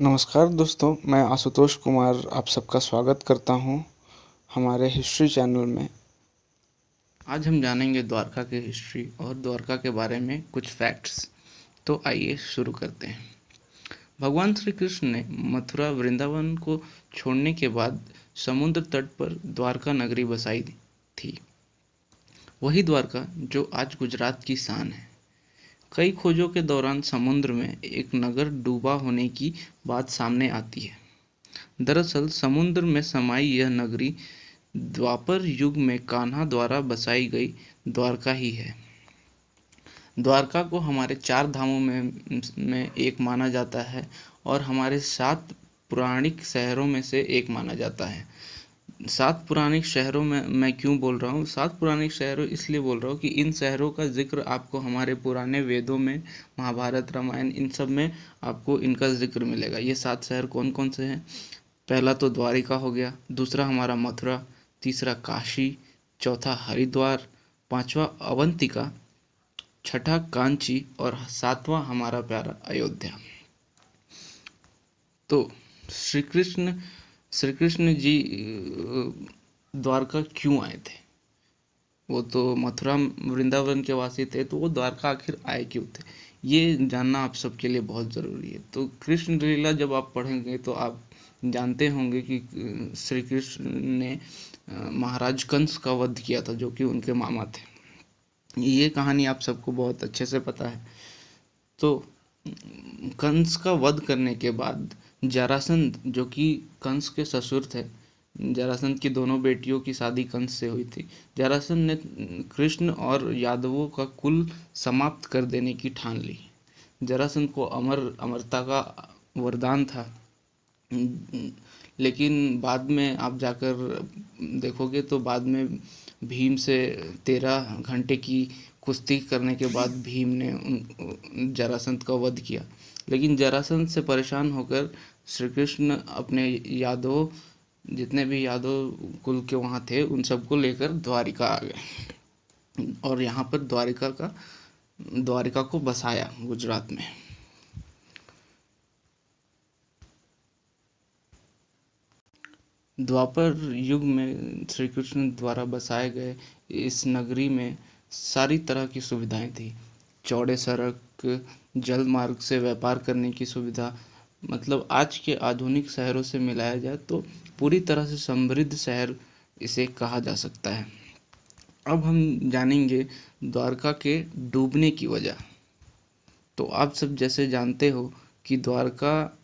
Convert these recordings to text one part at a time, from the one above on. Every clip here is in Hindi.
नमस्कार दोस्तों, मैं आशुतोष कुमार आप सबका स्वागत करता हूं हमारे हिस्ट्री चैनल में। आज हम जानेंगे द्वारका की हिस्ट्री और द्वारका के बारे में कुछ फैक्ट्स। तो आइए शुरू करते हैं। भगवान श्री कृष्ण ने मथुरा वृंदावन को छोड़ने के बाद समुद्र तट पर द्वारका नगरी बसाई थी। वही द्वारका जो आज गुजरात की शान है। कई खोजों के दौरान समुद्र में एक नगर डूबा होने की बात सामने आती है। दरअसल समुद्र में समाई यह नगरी द्वापर युग में कान्हा द्वारा बसाई गई द्वारका ही है। द्वारका को हमारे 4 धामों में एक माना जाता है और हमारे 7 पौराणिक शहरों में से एक माना जाता है। 7 पौराणिक शहरों में मैं क्यों बोल रहा हूँ? 7 पौराणिक शहरों इसलिए बोल रहा हूँ कि इन शहरों का जिक्र आपको हमारे पुराने वेदों में, महाभारत, रामायण, इन सब में आपको इनका जिक्र मिलेगा। ये 7 शहर कौन कौन से हैं? पहला तो द्वारिका हो गया, दूसरा हमारा मथुरा, तीसरा काशी, चौथा हरिद्वार, पांचवा अवंतिका, छठा कांची और 7वां हमारा प्यारा अयोध्या। तो श्री कृष्ण जी द्वारका क्यों आए थे? वो तो मथुरा वृंदावन के वासी थे, तो वो द्वारका आखिर आए क्यों थे, ये जानना आप सबके लिए बहुत ज़रूरी है। तो कृष्ण लीला जब आप पढ़ेंगे तो आप जानते होंगे कि श्री कृष्ण ने महाराज कंस का वध किया था, जो कि उनके मामा थे। ये कहानी आप सबको बहुत अच्छे से पता है। तो कंस का वध करने के बाद जरासंध, जो कि कंस के ससुर थे, जरासंध की दोनों बेटियों की शादी कंस से हुई थी। जरासंध ने कृष्ण और यादवों का कुल समाप्त कर देने की ठान ली। जरासंध को अमरता का वरदान था, लेकिन बाद में आप जाकर देखोगे तो बाद में भीम से 13 घंटे की कुश्ती करने के बाद भीम ने जरासंध का वध किया। लेकिन जरासंध से परेशान होकर श्री कृष्ण अपने यादव, जितने भी यादव कुल के वहाँ थे, उन सबको लेकर द्वारिका आ गए और यहाँ पर द्वारिका को बसाया गुजरात में। द्वापर युग में श्री कृष्ण द्वारा बसाए गए इस नगरी में सारी तरह की सुविधाएं थी। चौड़े सड़क, जल मार्ग से व्यापार करने की सुविधा, मतलब आज के आधुनिक शहरों से मिलाया जाए तो पूरी तरह से समृद्ध शहर इसे कहा जा सकता है। अब हम जानेंगे द्वारका के डूबने की वजह। तो आप सब जैसे जानते हो कि द्वारका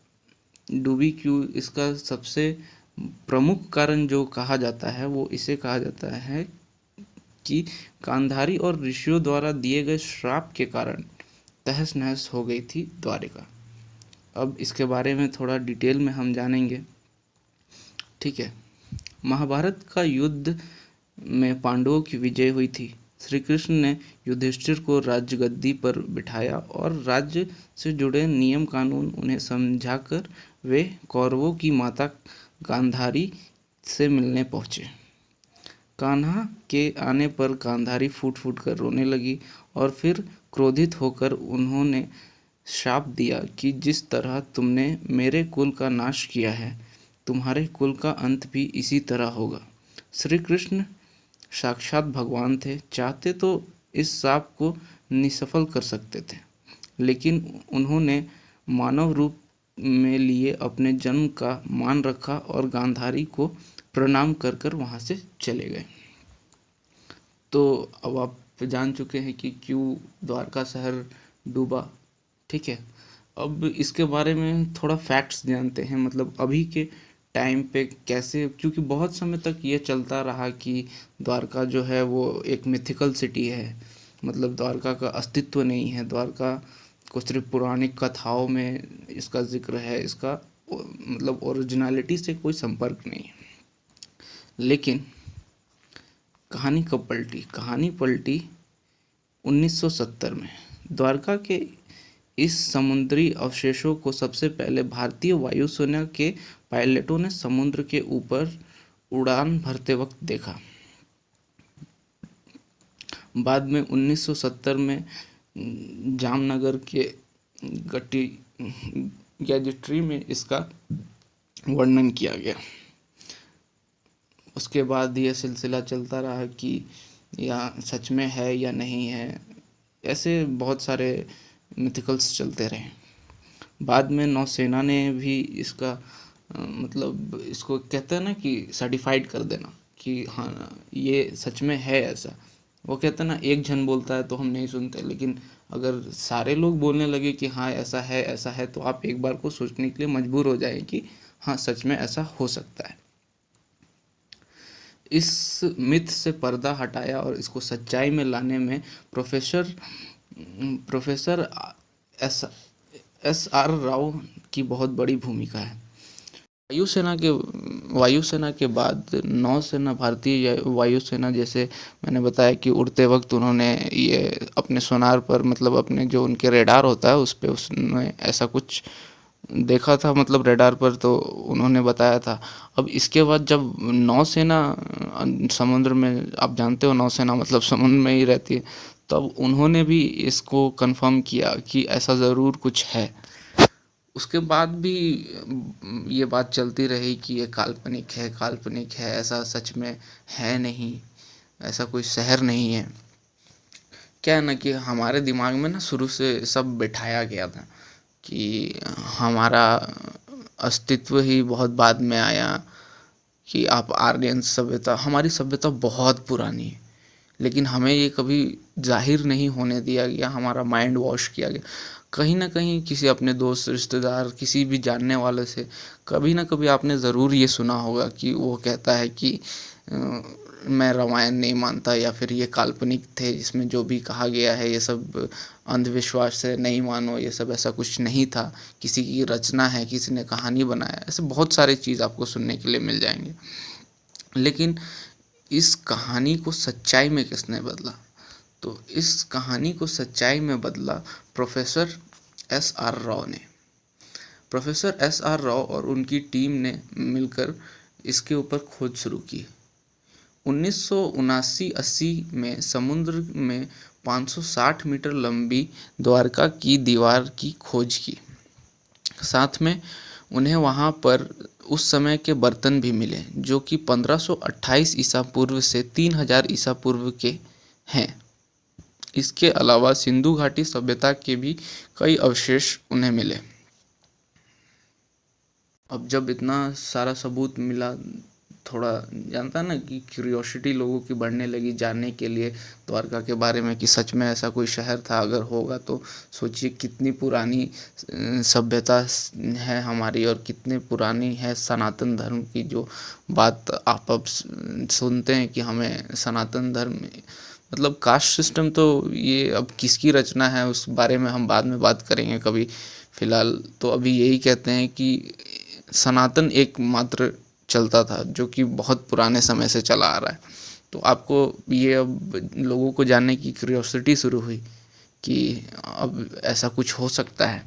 डूबी क्यों, इसका सबसे प्रमुख कारण जो कहा जाता है वो इसे कहा जाता है कि गांधारी और ऋषियों द्वारा दिए गए श्राप के कारण तहस नहस हो गई थी द्वारिका। अब इसके बारे में थोड़ा डिटेल में हम जानेंगे, ठीक है। महाभारत का युद्ध में पांडवों की विजय हुई थी। श्री कृष्ण ने युधिष्ठिर को राजगद्दी पर बिठाया और राज्य से जुड़े नियम कानून उन्हें समझाकर वे कौरवों की माता गांधारी से मिलने पहुंचे। कान्हा के आने पर गांधारी फूट फूट कर रोने लगी और फिर क्रोधित होकर उन्होंने शाप दिया कि जिस तरह तुमने मेरे कुल का नाश किया है, तुम्हारे कुल का अंत भी इसी तरह होगा। श्री कृष्ण साक्षात भगवान थे, चाहते तो इस शाप को निष्फल कर सकते थे, लेकिन उन्होंने मानव रूप में लिए अपने जन्म का मान रखा और गांधारी को प्रणाम कर कर वहाँ से चले गए। तो अब आप जान चुके हैं कि क्यों द्वारका शहर डूबा, ठीक है। अब इसके बारे में थोड़ा फैक्ट्स जानते हैं, मतलब अभी के टाइम पे कैसे, क्योंकि बहुत समय तक ये चलता रहा कि द्वारका जो है वो एक मिथिकल सिटी है, मतलब द्वारका का अस्तित्व नहीं है, द्वारका को सिर्फ पौराणिक कथाओं में इसका जिक्र है, इसका मतलब ओरिजिनलिटी से कोई संपर्क नहीं है। लेकिन कहानी कब पलटी? कहानी पलटी 1970 में। द्वारका के इस समुद्री अवशेषों को सबसे पहले भारतीय वायुसेना के पायलटों ने समुद्र के ऊपर उड़ान भरते वक्त देखा। बाद में 1970 में जामनगर के गैजेट्री में इसका वर्णन किया गया। उसके बाद यह सिलसिला चलता रहा कि यह सच में है या नहीं है, ऐसे बहुत सारे मिथिकल्स चलते रहे। बाद में नौसेना ने भी इसका मतलब इसको कहते हैं ना कि सर्टिफाइड कर देना कि हाँ ये सच में है ऐसा। वो कहते हैं ना, एक जन बोलता है तो हम नहीं सुनते, लेकिन अगर सारे लोग बोलने लगे कि हाँ ऐसा है तो आप एक बार को सोचने के लिए मजबूर हो जाए कि हाँ सच में ऐसा हो सकता है। इस मिथ से पर्दा हटाया और इसको सच्चाई में लाने में professor S S R Rao की बहुत बड़ी भूमिका है। वायुसेना के बाद नौसेना, भारतीय वायुसेना, जैसे मैंने बताया कि उड़ते वक्त उन्होंने ये अपने सोनार पर, मतलब अपने जो उनके रेडार होता है उस पे उसने ऐसा कुछ देखा था, मतलब रेडार पर, तो उन्होंने बताया था। अब इसके बाद जब नौसेना समुद्र में, आप जानते हो नौसेना मतलब समुद्र में ही रहती है, तब उन्होंने भी इसको कंफर्म किया कि ऐसा ज़रूर कुछ है। उसके बाद भी ये बात चलती रही कि ये काल्पनिक है, ऐसा सच में है नहीं, ऐसा कोई शहर नहीं है। क्या है ना कि हमारे दिमाग में ना शुरू से सब बिठाया गया था कि हमारा अस्तित्व ही बहुत बाद में आया, कि आप आर्यन सभ्यता, हमारी सभ्यता बहुत पुरानी है, लेकिन हमें ये कभी जाहिर नहीं होने दिया गया, हमारा माइंड वॉश किया गया। कहीं ना कहीं किसी अपने दोस्त, रिश्तेदार, किसी भी जानने वाले से कभी ना कभी आपने ज़रूर ये सुना होगा कि वो कहता है कि मैं रामायण नहीं मानता, या फिर ये काल्पनिक थे, इसमें जो भी कहा गया है ये सब अंधविश्वास है, नहीं मानो, ये सब ऐसा कुछ नहीं था, किसी की रचना है, किसी ने कहानी बनाया। ऐसे बहुत सारे चीज़ आपको सुनने के लिए मिल जाएंगे। लेकिन इस कहानी को सच्चाई में किसने बदला? तो इस कहानी को सच्चाई में बदला प्रोफेसर एस आर राव ने। प्रोफेसर एस आर राव और उनकी टीम ने मिलकर इसके ऊपर खोज शुरू की। 1979-80 में समुद्र में 560 मीटर लंबी द्वारका की दीवार की खोज की। साथ में उन्हें वहां पर उस समय के बर्तन भी मिले, जो कि 1528 ईसा पूर्व से 3000 ईसा पूर्व के हैं। इसके अलावा सिंधु घाटी सभ्यता के भी कई अवशेष उन्हें मिले। अब जब इतना सारा सबूत मिला, थोड़ा जानता है ना कि क्यूरियोसिटी लोगों की बढ़ने लगी जानने के लिए द्वारका के बारे में, कि सच में ऐसा कोई शहर था, अगर होगा तो सोचिए कितनी पुरानी सभ्यता है हमारी, और कितने पुरानी है सनातन धर्म की। जो बात आप अब सुनते हैं कि हमें सनातन धर्म, मतलब कास्ट सिस्टम, तो ये अब किसकी रचना है उस बारे में हम बाद में बात करेंगे कभी। फिलहाल तो अभी यही कहते हैं कि सनातन एकमात्र चलता था, जो कि बहुत पुराने समय से चला आ रहा है। तो आपको ये अब लोगों को जानने की क्यूरियोसिटी शुरू हुई कि अब ऐसा कुछ हो सकता है।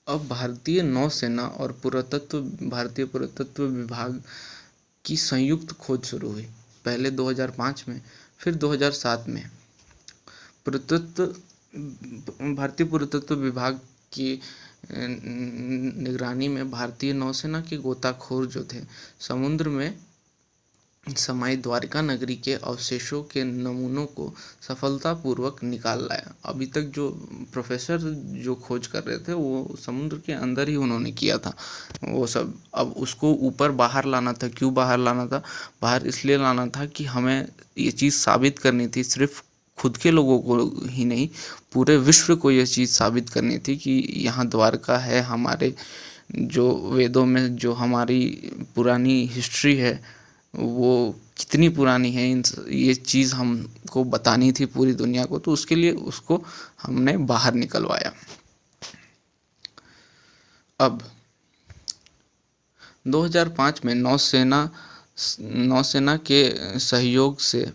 अब भारतीय नौसेना और भारतीय पुरातत्व विभाग की संयुक्त खोज शुरू हुई, पहले 2005 में, फिर 2007 में। भारतीय पुरातत्व विभाग की निगरानी में भारतीय नौसेना के गोताखोर जो थे, समुद्र में समाई द्वारका नगरी के अवशेषों के नमूनों को सफलतापूर्वक निकाल लाया। अभी तक जो प्रोफेसर जो खोज कर रहे थे वो समुद्र के अंदर ही उन्होंने किया था वो सब। अब उसको ऊपर बाहर लाना था। क्यों बाहर लाना था? बाहर इसलिए लाना था कि हमें ये चीज़ साबित करनी थी, सिर्फ खुद के लोगों को ही नहीं, पूरे विश्व को ये चीज़ साबित करनी थी कि यहाँ द्वारका है। हमारे जो वेदों में जो हमारी पुरानी हिस्ट्री है वो कितनी पुरानी है, ये चीज़ हमको बतानी थी पूरी दुनिया को। तो उसके लिए उसको हमने बाहर निकलवाया। अब 2005 में नौसेना के सहयोग से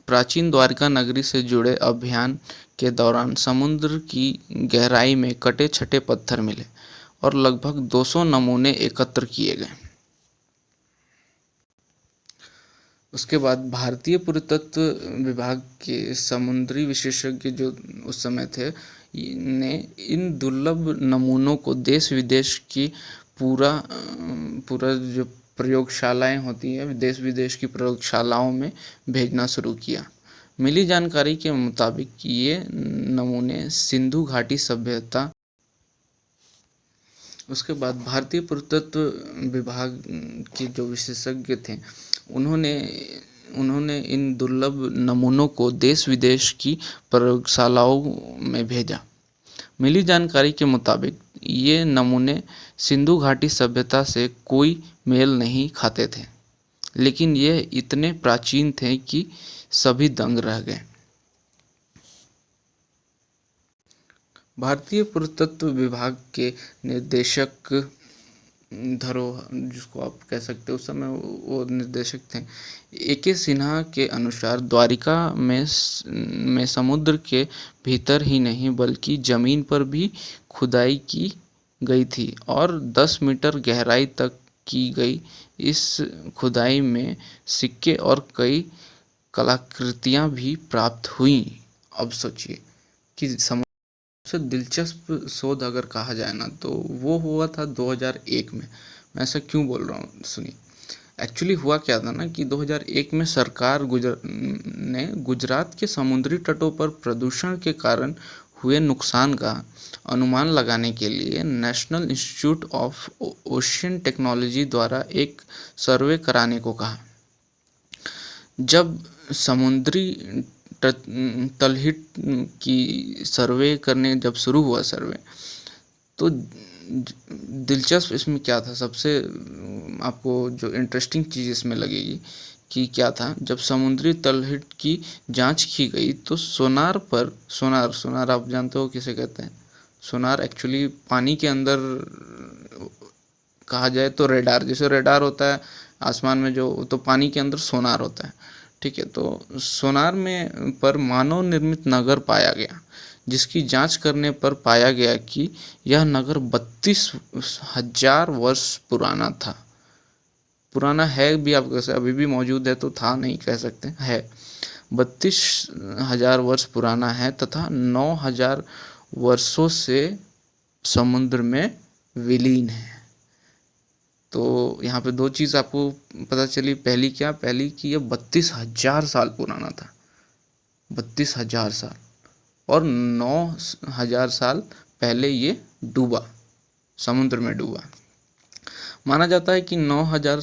प्राचीन द्वारका नगरी से जुड़े अभियान के दौरान समुद्र की गहराई में कटे छटे पत्थर मिले और लगभग 200 नमूने एकत्र किए गए। उसके बाद भारतीय पुरातत्व विभाग के समुद्री विशेषज्ञ जो उस समय थे ने इन दुर्लभ नमूनों को देश विदेश की पूरा जो प्रयोगशालाएं होती हैं देश विदेश की प्रयोगशालाओं में भेजना शुरू किया। मिली जानकारी के मुताबिक ये नमूने सिंधु घाटी सभ्यता। उसके बाद भारतीय पुरातत्व विभाग के जो विशेषज्ञ थे उन्होंने उन्होंने इन दुर्लभ नमूनों को देश विदेश की प्रयोगशालाओं में भेजा। मिली जानकारी के मुताबिक ये नमूने सिंधु घाटी सभ्यता से कोई मेल नहीं खाते थे, लेकिन ये इतने प्राचीन थे कि सभी दंग रह गए। भारतीय पुरातत्व विभाग के निर्देशक धरोहर जिसको आप कह सकते हो उस समय वो निर्देशक थे ए.के. सिन्हा के अनुसार द्वारिका में समुद्र के भीतर ही नहीं बल्कि जमीन पर भी खुदाई की गई थी और 10 मीटर गहराई तक की गई इस खुदाई में सिक्के और कई कलाकृतियां भी प्राप्त हुई। अब सोचिए कि सबसे दिलचस्प शोध अगर कहा जाए ना तो वो हुआ था 2001 में। मैं ऐसा क्यों बोल रहा हूँ सुनिए। एक्चुअली हुआ क्या था ना कि 2001 में सरकार ने गुजरात के समुद्री तटों पर प्रदूषण के कारण हुए नुकसान का अनुमान लगाने के लिए national institute of ocean technology द्वारा एक सर्वे कराने को कहा। जब समुद्री तलहिट की सर्वे करने जब शुरू हुआ सर्वे तो दिलचस्प इसमें क्या था, सबसे आपको जो इंटरेस्टिंग चीज़ इसमें लगेगी कि क्या था, जब समुद्री तलहिट की जांच की गई तो सोनार आप जानते हो किसे कहते हैं। सोनार एक्चुअली पानी के अंदर कहा जाए तो रेडार, जैसे रेडार होता है आसमान में जो, तो पानी के अंदर सोनार होता है। ठीक है, तो सोनार में पर मानव निर्मित नगर पाया गया जिसकी जांच करने पर पाया गया कि यह नगर 32,000 वर्ष पुराना था। पुराना है भी, आप कैसे अभी भी मौजूद है तो था नहीं कह सकते, है 32,000 वर्ष पुराना है तथा 9,000 वर्षों से समुद्र में विलीन है। तो यहाँ पे दो चीज़ आपको पता चली। पहली कि यह 32,000 साल पुराना था, 32,000 साल, और 9,000 साल पहले ये डूबा, समुद्र में डूबा। माना जाता है कि 9,000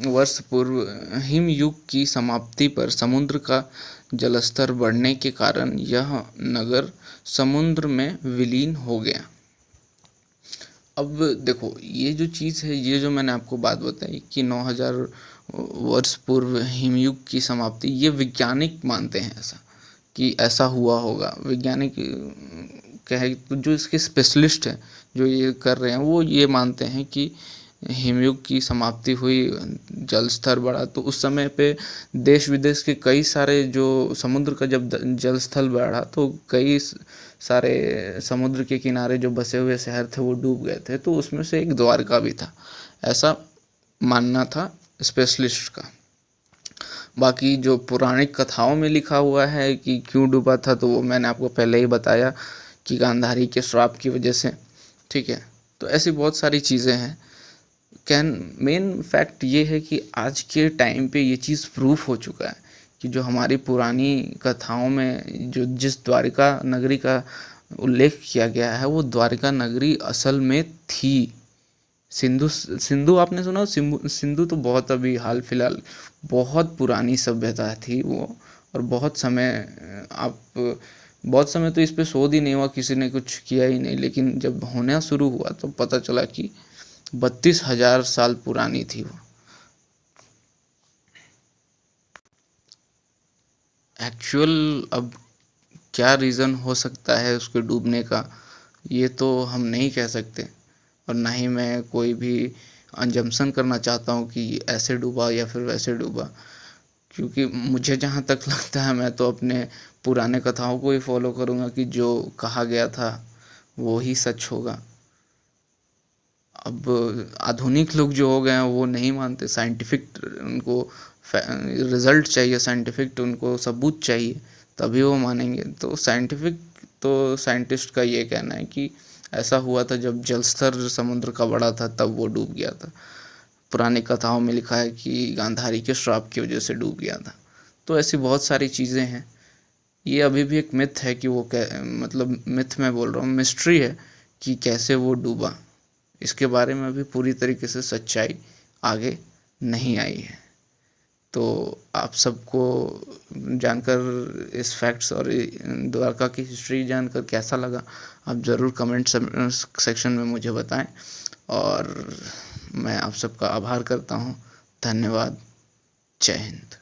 वर्ष पूर्व हिम युग की समाप्ति पर समुद्र का जलस्तर बढ़ने के कारण यह नगर समुद्र में विलीन हो गया। अब देखो ये जो चीज़ है, ये जो मैंने आपको बात बताई कि 9,000 वर्ष पूर्व हिमयुग की समाप्ति, ये वैज्ञानिक मानते हैं ऐसा कि ऐसा हुआ होगा। वैज्ञानिक कहे तो जो इसके स्पेशलिस्ट हैं जो ये कर रहे हैं वो ये मानते हैं कि हिमयुग की समाप्ति हुई, जल स्तर बढ़ा, तो उस समय पे देश विदेश के कई सारे जो समुद्र का जब जल स्थल बढ़ा तो कई सारे समुद्र के किनारे जो बसे हुए शहर थे वो डूब गए थे, तो उसमें से एक द्वारका भी था, ऐसा मानना था स्पेशलिस्ट का। बाकी जो पौराणिक कथाओं में लिखा हुआ है कि क्यों डूबा था तो वो मैंने आपको पहले ही बताया कि गांधारी के श्राप की वजह से। ठीक है, तो ऐसी बहुत सारी चीज़ें हैं। मेन फैक्ट ये है कि आज के टाइम पे ये चीज़ प्रूफ हो चुका है कि जो हमारी पुरानी कथाओं में जो जिस द्वारिका नगरी का उल्लेख किया गया है वो द्वारिका नगरी असल में थी। सिंधु आपने सुना, सिंधु तो बहुत अभी हाल फिलहाल बहुत पुरानी सभ्यता थी वो, और बहुत समय तो इस पे शोध ही नहीं हुआ, किसी ने कुछ किया ही नहीं, लेकिन जब होना शुरू हुआ तो पता चला कि 32,000 साल पुरानी थी वो। एक्चुअल अब क्या रीज़न हो सकता है उसके डूबने का, ये तो हम नहीं कह सकते, और ना ही मैं कोई भी अंजम्पशन करना चाहता हूँ कि ऐसे डूबा या फिर वैसे डूबा, क्योंकि मुझे जहाँ तक लगता है मैं तो अपने पुराने कथाओं को ही फॉलो करूँगा कि जो कहा गया था वो ही सच होगा। अब आधुनिक लोग जो हो गए हैं वो नहीं मानते, साइंटिफिक उनको रिजल्ट चाहिए, साइंटिफिक उनको सबूत चाहिए, तभी वो मानेंगे। तो साइंटिस्ट का ये कहना है कि ऐसा हुआ था जब जल स्तर समुद्र का बढ़ा था, तब वो डूब गया था। पुरानी कथाओं में लिखा है कि गांधारी के श्राप की वजह से डूब गया था। तो ऐसी बहुत सारी चीज़ें हैं। ये अभी भी एक मिथ है कि मतलब मिथ में बोल रहा हूँ, मिस्ट्री है कि कैसे वो डूबा। इसके बारे में अभी पूरी तरीके से सच्चाई आगे नहीं आई है। तो आप सबको जानकर इस फैक्ट्स और द्वारका की हिस्ट्री जानकर कैसा लगा, आप ज़रूर कमेंट सेक्शन में मुझे बताएं। और मैं आप सबका आभार करता हूँ। धन्यवाद। जय हिंद।